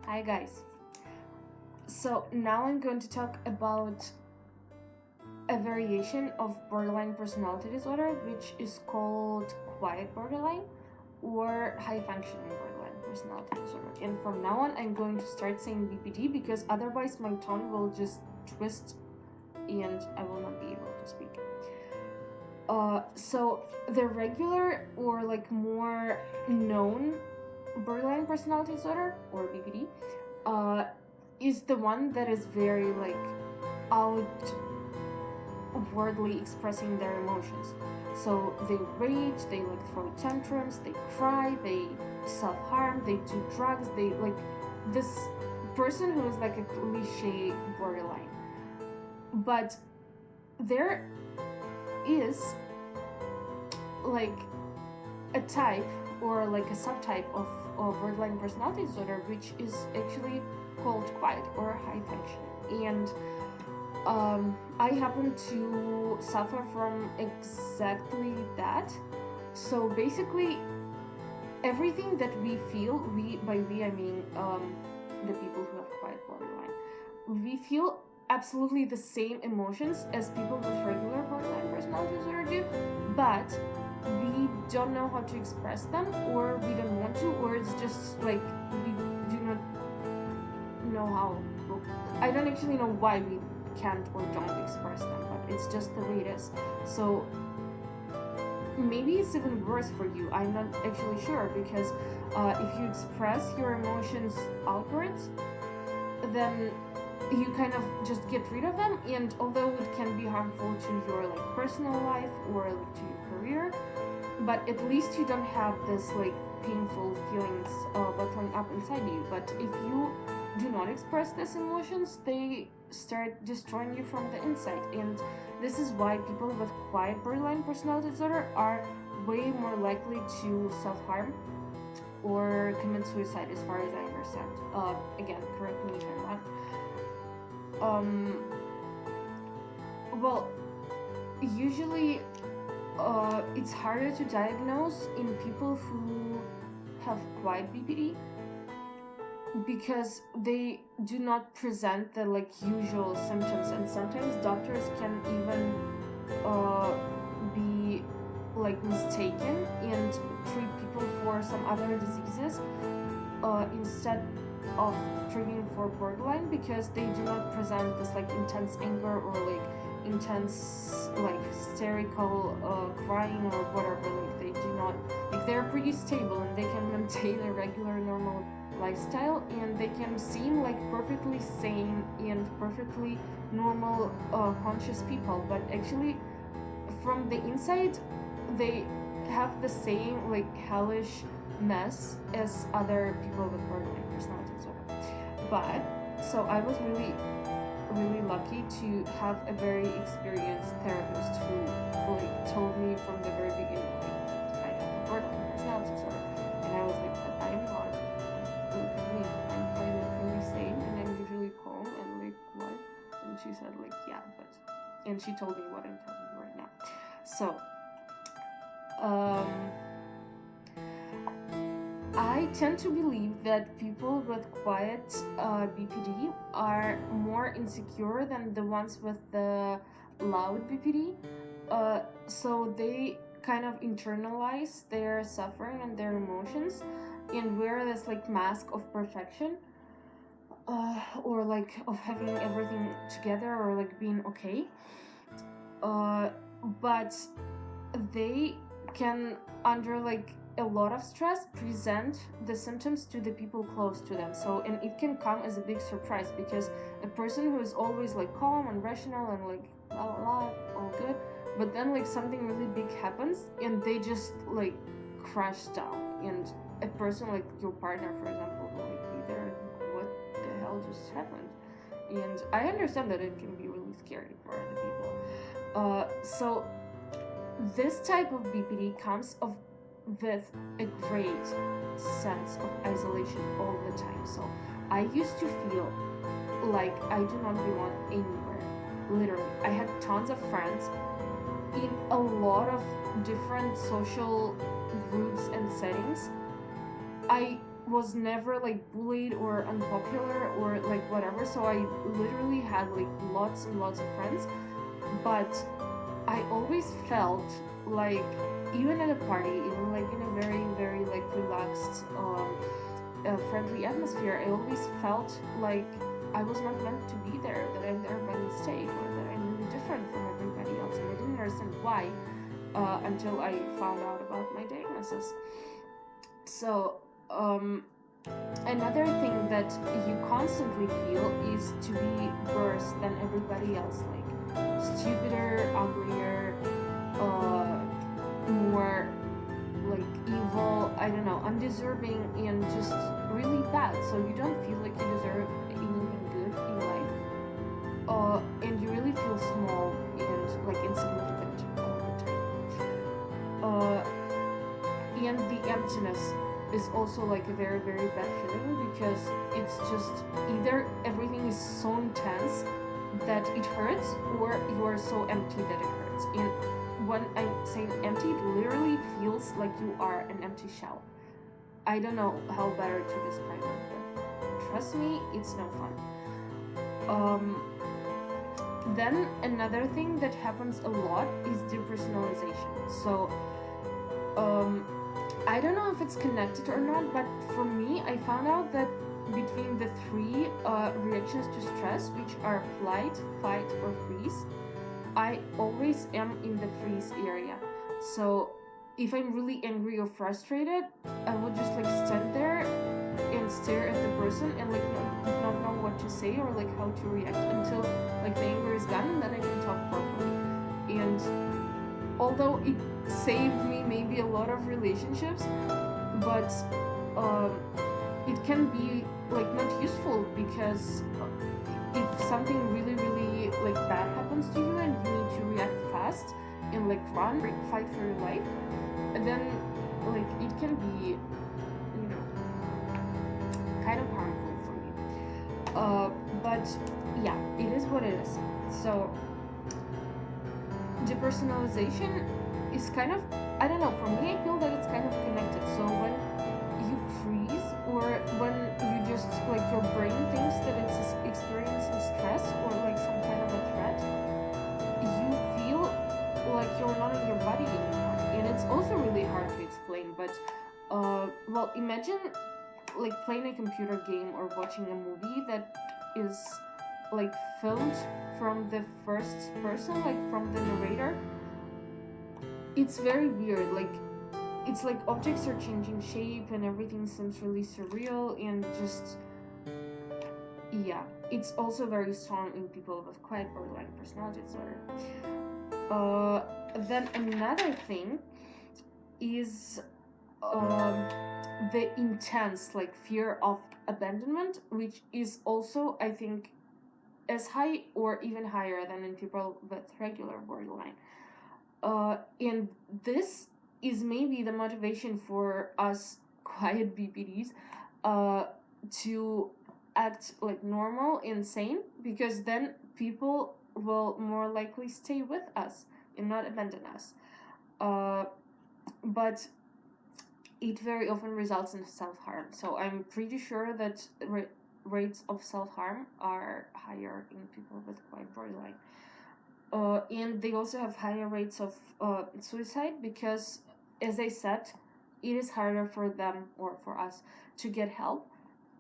Hi guys. So now I'm going to talk about a variation of borderline personality disorder, which is called quiet borderline or high functioning borderline personality disorder. And from now on, I'm going to start saying BPD because otherwise my tongue will just twist and I will not be able to speak. So the regular or like more known borderline personality disorder or BPD is the one that is very like outwardly expressing their emotions. So they rage, they like throw tantrums, they cry, they self-harm, they do drugs, they like this person who is like a cliche borderline. But there is like a type or like a subtype of borderline personality disorder which is actually called quiet or high function, and I happen to suffer from exactly that. So basically everything that we feel, by we I mean the people who have quiet borderline, we feel absolutely the same emotions as people with regular borderline personality disorder do, but we don't know how to express them, or we don't want to, or it's just like we do not know how. I don't actually know why we can't or don't express them, but it's just the way it is. So maybe it's even worse for you. I'm not actually sure, because if you express your emotions outwards, then you kind of just get rid of them, and although it can be harmful to your like personal life or like to your career, but at least you don't have this like painful feelings bottling up inside you. But if you do not express these emotions, they start destroying you from the inside, and this is why people with quiet borderline personality disorder are way more likely to self-harm or commit suicide, as far as I understand. Again, correct me if I'm wrong. Well, usually it's harder to diagnose in people who have quiet BPD because they do not present the like usual symptoms, and sometimes doctors can even be like mistaken and treat people for some other diseases instead of treating for borderline, because they do not present this like intense anger or like intense like hysterical crying or whatever. Like they do not, like they're pretty stable and they can maintain a regular normal lifestyle, and they can seem like perfectly sane and perfectly normal conscious people, but actually from the inside they have the same like hellish mess as other people with borderline personality disorder. But so I was really lucky to have a very experienced therapist who like told me from the very beginning like I have a borderline personality disorder, and I was like, but I'm not. Look at me, I look really sane and I'm usually calm, and like what? And she said like yeah, but, and she told me what I'm telling you right now. So I tend to believe that people with quiet BPD are more insecure than the ones with the loud BPD. So they kind of internalize their suffering and their emotions and wear this like mask of perfection, or like of having everything together or like being okay. But they can, under like a lot of stress, present the symptoms to the people close to them. So, and it can come as a big surprise, because a person who is always like calm and rational and like la la la, all good, but then like something really big happens and they just like crash down, and a person like your partner, for example, will like be there, what the hell just happened? And I understand that it can be really scary for other people. So this type of BPD comes with a great sense of isolation all the time. So I used to feel like I do not belong anywhere. Literally, I had tons of friends in a lot of different social groups and settings. I was never like bullied or unpopular or like whatever, so I literally had like lots and lots of friends, but I always felt like, even at a party, even like in a very very like relaxed friendly atmosphere, I always felt like I was not meant to be there, that I'm there by mistake, or that I'm really different from everybody else, and I didn't understand why until I found out about my diagnosis. So, another thing that you constantly feel is to be worse than everybody else, like stupider, uglier, more like evil, I don't know, undeserving, and just really bad. So you don't feel like you deserve anything good in life, and you really feel small and like insignificant all the time. And the emptiness is also like a very very bad feeling, because it's just either everything is so intense that it hurts, or you are so empty that it hurts. And when I'm saying empty, it literally feels like you are an empty shell. I don't know how better to describe it, but trust me, it's no fun. Then another thing that happens a lot is depersonalization. So I don't know if it's connected or not, but for me, I found out that between the three reactions to stress, which are flight, fight, or freeze, I always am in the freeze area. So if I'm really angry or frustrated, I will just like stand there and stare at the person and like not know what to say or like how to react until like the anger is gone, and then I can talk properly. And although it saved me maybe a lot of relationships, but it can be like not useful, because if something really really like bad happens to you and you need to react fast and like run, fight for your life, then like it can be, you know, kind of harmful for you. But yeah, it is what it is. So depersonalization is kind of, I don't know, for me I feel that it's kind of connected. So when you freeze, or when you just like your brain thinks that it's experiencing stress or like some kind of a threat, you feel like you're not in your body anymore. And it's also really hard to explain, but well, imagine like playing a computer game or watching a movie that is like filmed from the first person, like from the narrator. It's very weird, like it's like objects are changing shape and everything seems really surreal, and just, yeah, it's also very strong in people with quiet borderline personality disorder. Then another thing is the intense like fear of abandonment, which is also, I think, as high or even higher than in people with regular borderline. And this is maybe the motivation for us quiet BPDs to act like normal and sane, because then people will more likely stay with us and not abandon us. But it very often results in self-harm. So I'm pretty sure that rates of self-harm are higher in people with quiet borderline. And they also have higher rates of suicide, because, as I said, it is harder for them or for us to get help,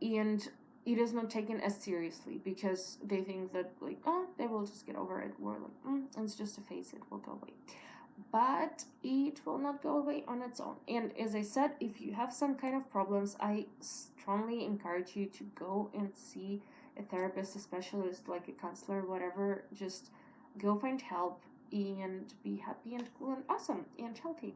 and it is not taken as seriously, because they think that like, oh, they will just get over it, or like, it's just a phase, it will go away. But it will not go away on its own. And as I said, if you have some kind of problems, I strongly encourage you to go and see a therapist, a specialist, like a counselor, whatever. Just go find help and be happy and cool and awesome and healthy.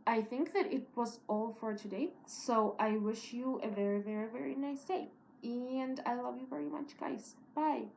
I think that it was all for today. So I wish you a very, very, very nice day. And I love you very much, guys. Bye.